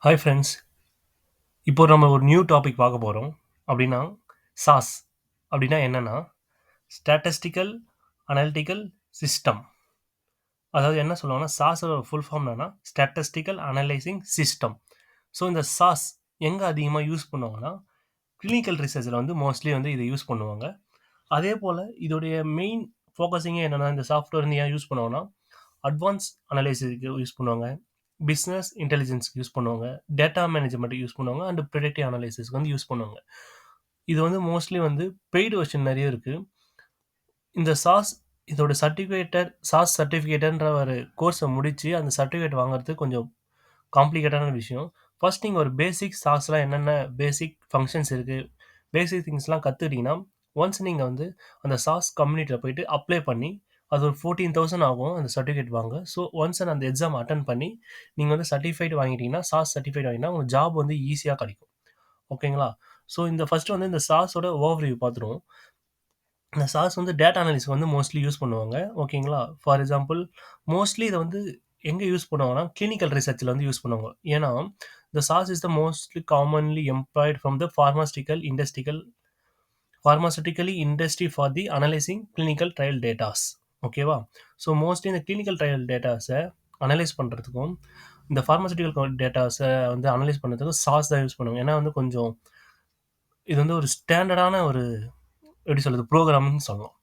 Hi friends. இப்போ நம்ம ஒரு நியூ டாபிக் பார்க்க போகிறோம். அப்படின்னா சாஸ் அப்படின்னா என்னன்னா ஸ்டாட்டிஸ்டிக்கல் அனலிட்டிக்கல் சிஸ்டம். அதாவது என்ன சொல்லுவாங்கன்னா சாஸோட ஃபுல் ஃபார்ம் என்னன்னா ஸ்டாட்டிஸ்டிக்கல் அனலைசிங் சிஸ்டம். ஸோ இந்த சாஸ் எங்கே அதிகமாக யூஸ் பண்ணுவாங்கன்னா கிளினிக்கல் ரிசர்ச்சில் வந்து மோஸ்ட்லி வந்து இதை யூஸ் பண்ணுவாங்க. அதே போல் இதோடைய மெயின் ஃபோக்கஸிங்கே என்னென்னா இந்த சாஃப்ட்வேர் வந்து ஏன் யூஸ் பண்ணுவாங்கன்னா அட்வான்ஸ் அனலைசிஸ்க்கு யூஸ் பண்ணுவாங்க, பிஸ்னஸ் இன்டெலிஜென்ஸ்க்கு யூஸ் பண்ணுவாங்க, டேட்டா மேனேஜ்மெண்ட்டுக்கு யூஸ் பண்ணுவாங்க அண்ட் ப்ரெடிக்டிவ் அனலைசிஸ்க்கு வந்து யூஸ் பண்ணுவாங்க. இது வந்து மோஸ்ட்லி வந்து பெய்டு வெர்ஷன் நிறைய இருக்குது. இந்த சாஸ் இதோட சாஸ் சர்டிஃபிகேட்டன்ற ஒரு கோர்ஸை முடித்து அந்த சர்டிஃபிகேட் வாங்குறது கொஞ்சம் காம்ப்ளிகேட்டான விஷயம். ஃபர்ஸ்ட் நீங்கள் ஒரு பேசிக் சாஸ்லாம் என்னென்ன பேசிக் ஃபங்க்ஷன்ஸ் இருக்குது, பேசிக் திங்ஸ்லாம் கற்றுக்கிட்டிங்கன்னா ஒன்ஸ் நீங்கள் வந்து அந்த சாஸ் கம்யூனிட்டியில் போயிட்டு அப்ளை பண்ணி அது ஒரு 14,000 ஆகும் அந்த சர்டிஃபிகேட் வாங்க. ஸோ ஒன்ஸ் அந்த எக்ஸாம் அட்டன் பண்ணி நீங்கள் வந்து சர்டிஃபைட் வாங்கிட்டீங்கன்னா சாஸ் சர்டிஃபைட் வாங்கினா உங்களுக்கு ஜாப் வந்து ஈஸியாக கிடைக்கும். ஓகேங்களா? ஸோ இந்த ஃபர்ஸ்ட் வந்து இந்த சாஸோட ஓவர்வியூ பார்த்துருவோம். இந்த சாஸ் வந்து டேட்டா அனாலிசிஸ் வந்து மோஸ்ட்லி யூஸ் பண்ணுவாங்க. ஓகேங்களா? ஃபார் எக்ஸாம்பிள் மோஸ்ட்லி இதை வந்து எங்கே யூஸ் பண்ணுவாங்கன்னா கிளினிக்கல் ரிசர்ச்சில் வந்து யூஸ் பண்ணுவாங்க. ஏன்னா இந்த sauce is the mostly commonly employed from the pharmaceutically industry for the analyzing clinical trial datas. ஓகேவா? ஸோ மோஸ்ட்லி இந்த கிளினிக்கல் ட்ரையல் டேட்டாஸை அனலைஸ் பண்ணுறதுக்கும் இந்த ஃபார்மசூட்டிக்கல் டேட்டாஸை வந்து அனலைஸ் பண்ணுறதுக்கும் சாஸ் தான் யூஸ் பண்ணுவாங்க. ஏன்னா வந்து கொஞ்சம் இது வந்து ஒரு ஸ்டாண்டர்டான ஒரு எப்படி சொல்கிறது ப்ரோக்ராமிங்னு சொல்லலாம்.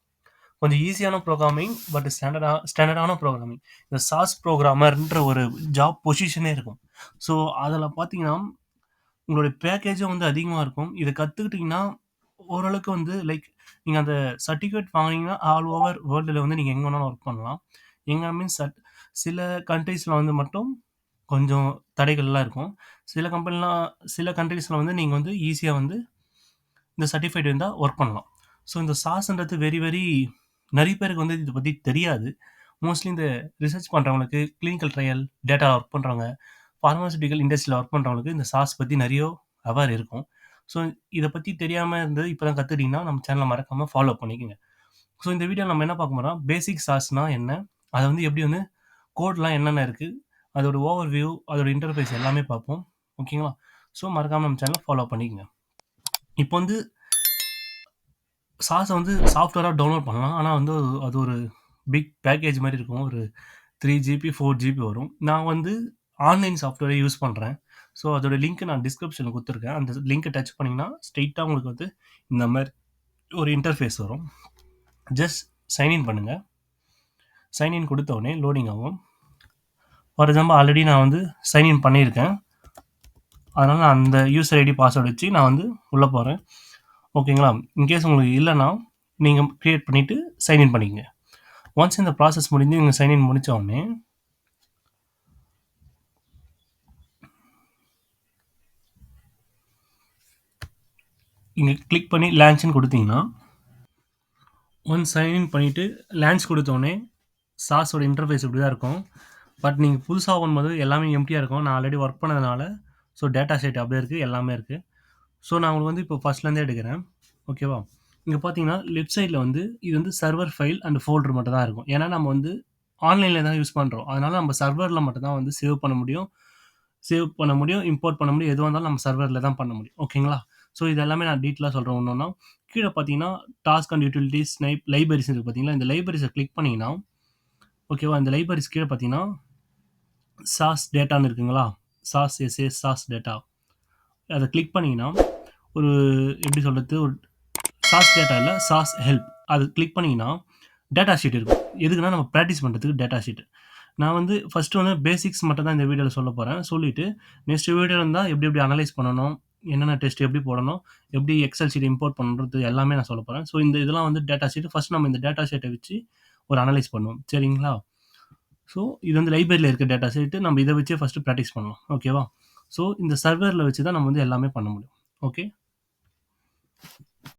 கொஞ்சம் ஈஸியான ப்ரோக்ராமிங் பட் ஸ்டாண்டர்டான ப்ரோக்ராமிங். இந்த சாஸ் ப்ரோக்ராமர்ன்ற ஒரு ஜாப் பொசிஷனே இருக்கும். ஸோ அதில் பார்த்தீங்கன்னா உங்களுடைய பேக்கேஜும் வந்து அதிகமாக இருக்கும். இதை கற்றுக்கிட்டிங்கன்னா ஓரளவுக்கு வந்து லைக் நீங்கள் அந்த சர்டிஃபிகேட் வாங்கினீங்கன்னா ஆல் ஓவர் வேர்ல்டில் வந்து நீங்கள் எங்கே வேணாலும் ஒர்க் பண்ணலாம். எங்கே மீன்ஸ் சில கண்ட்ரீஸில் வந்து மட்டும் கொஞ்சம் தடைகள்லாம் இருக்கும். சில கண்ட்ரீஸில் வந்து நீங்கள் வந்து ஈஸியாக வந்து இந்த சர்டிஃபைட் இருந்தால் ஒர்க் பண்ணலாம். ஸோ இந்த சாஸ்ன்றது வெரி வெரி நிறைய பேருக்கு வந்து இதை பற்றி தெரியாது. மோஸ்ட்லி இந்த ரிசர்ச் பண்ணுறவங்களுக்கு, கிளினிக்கல் ட்ரையல் டேட்டா ஒர்க் பண்ணுறவங்க, ஃபார்மசூட்டிக்கல் இண்டஸ்ட்ரியில் ஒர்க் பண்ணுறவங்களுக்கு இந்த சாஸ் பற்றி நிறைய அவேர் இருக்கும். ஸோ இதை பற்றி தெரியாமல் இருந்து இப்போ தான் கற்றுக்கிட்டிங்கன்னா நம்ம சேனலை மறக்காமல் ஃபாலோ பண்ணிக்கோங்க. ஸோ இந்த வீடியோ நம்ம என்ன பார்க்க போகிறோம், பேசிக் சாஸ்னால் என்ன, அதை வந்து எப்படி வந்து கோட்லாம் என்னென்ன இருக்குது, அதோட ஓவர் வியூ, அதோட இன்டர்ஃபேஸ் எல்லாமே பார்ப்போம். ஓகேங்களா? ஸோ மறக்காமல் நம்ம சேனலை ஃபாலோ பண்ணிக்கோங்க. இப்போ வந்து சாஸை வந்து சாஃப்ட்வேராக டவுன்லோட் பண்ணலாம். ஆனால் வந்து அது ஒரு பிக் பேக்கேஜ் மாதிரி இருக்கும். ஒரு 3 GB 4 GB வரும். நான் வந்து ஆன்லைன் சாஃப்ட்வேரை யூஸ் பண்ணுறேன். ஸோ அதோட லிங்க் நான் டிஸ்கிரிப்ஷனில் கொடுத்துருக்கேன். அந்த லிங்க்கை டச் பண்ணிங்கன்னா ஸ்ட்ரெயிட்டாக உங்களுக்கு வந்து இந்த மாதிரி ஒரு இன்டர்ஃபேஸ் வரும். ஜஸ்ட் சைன்இன் பண்ணுங்கள். சைன்இன் கொடுத்தோடனே லோடிங் ஆகும். ஃபார் எக்ஸாம்பிள் ஆல்ரெடி நான் வந்து சைன்இன் பண்ணியிருக்கேன். அதனால் நான் அந்த யூசர் ஐடி பாஸ்வேர்டு வச்சு நான் வந்து உள்ளே போகிறேன். ஓகேங்களா? இன்கேஸ் உங்களுக்கு இல்லைன்னா நீங்கள் க்ரியேட் பண்ணிவிட்டு சைன்இன் பண்ணிக்கங்க. ஒன்ஸ் இந்த ப்ராசஸ் முடிஞ்சு நீங்கள் சைன்இன் முடித்த உடனே இங்கே கிளிக் பண்ணி லான்ச்னு கொடுத்தீங்கன்னா ஒன்ஸ் சைன்இன் பண்ணிவிட்டு லான்ச் கொடுத்தோடனே சாஸோட இன்டர்ஃபேஸ் இப்படி தான் இருக்கும். பட் நீங்கள் புதுசாக பண்ணும்போது எல்லாமே எம்டியாக இருக்கும். நான் ஆல்ரெடி ஒர்க் பண்ணதுனால ஸோ டேட்டா ஷீட் அப்படியே இருக்குது, எல்லாமே இருக்குது. ஸோ நான் உங்களுக்கு வந்து இப்போ ஃபஸ்ட்லேருந்தே எடுக்கிறேன். ஓகேவா? இங்கே பார்த்தீங்கன்னா லெஃப்ட் சைடில் வந்து இது வந்து சர்வர் ஃபைல் அண்ட் ஃபோல்டர் மட்டும் தான் இருக்கும். ஏன்னா நம்ம வந்து ஆன்லைனில் தான் யூஸ் பண்ணுறோம். அதனால் நம்ம சர்வரில் மட்டும் தான் வந்து சேவ் பண்ண முடியும், இம்போர்ட் பண்ண முடியும். எதுவாக இருந்தாலும் நம்ம சர்வரில் தான் பண்ண முடியும். ஓகேங்களா? ஸோ இது எல்லாமே நான் டீட்டெயிலாக சொல்கிறேன். ஒன்றுனா கீழே பார்த்தீங்கன்னா டாஸ்க் அண்ட் யூட்டிலிட்டிஸ் லைப்ரரிஸ் இருக்குது. பார்த்தீங்களா? இந்த லைப்ரரிஸை கிளிக் பண்ணிங்கன்னா ஓகேவா, இந்த லைப்ரரிஸ் கீழே பார்த்தீங்கன்னா சாஸ் டேட்டான்னு இருக்குங்களா, சாஸ் டேட்டா. அதை கிளிக் பண்ணிங்கன்னா ஒரு எப்படி சொல்கிறது, ஒரு சாஸ் டேட்டா இல்லை, சாஸ் ஹெல்ப். அது கிளிக் பண்ணிங்கன்னா டேட்டா ஷீட் இருக்கும். எதுக்குன்னா நம்ம ப்ராக்டிஸ் பண்ணுறதுக்கு டேட்டா ஷீட். நான் வந்து ஃபஸ்ட்டு வந்து பேசிக்ஸ் மட்டும் தான் இந்த வீடியோவில் சொல்ல போகிறேன். சொல்லிவிட்டு நெக்ஸ்ட் வீடியோ இருந்தால் எப்படி எப்படி அனலைஸ் பண்ணணும், என்னென்ன டெஸ்ட் எப்படி போடணும், எப்படி எக்ஸல் ஷீட் இம்போர்ட் பண்ணுறது எல்லாமே நான் சொல்ல போகிறேன். ஸோ இதெல்லாம் வந்து டேட்டா ஷீட். ஃபஸ்ட் நம்ம இந்த டேட்டா ஷீட்டை வச்சு ஒரு அனலைஸ் பண்ணுவோம். சரிங்களா? ஸோ இது வந்து லைப்ரரியில் இருக்க டேட்டா ஷீட்டு. நம்ம இதை வச்சு ஃபஸ்ட்டு ப்ராக்டிஸ் பண்ணலாம். ஓகேவா? ஸோ இந்த சர்வரில் வச்சு தான் நம்ம வந்து எல்லாமே பண்ண முடியும். ஓகே.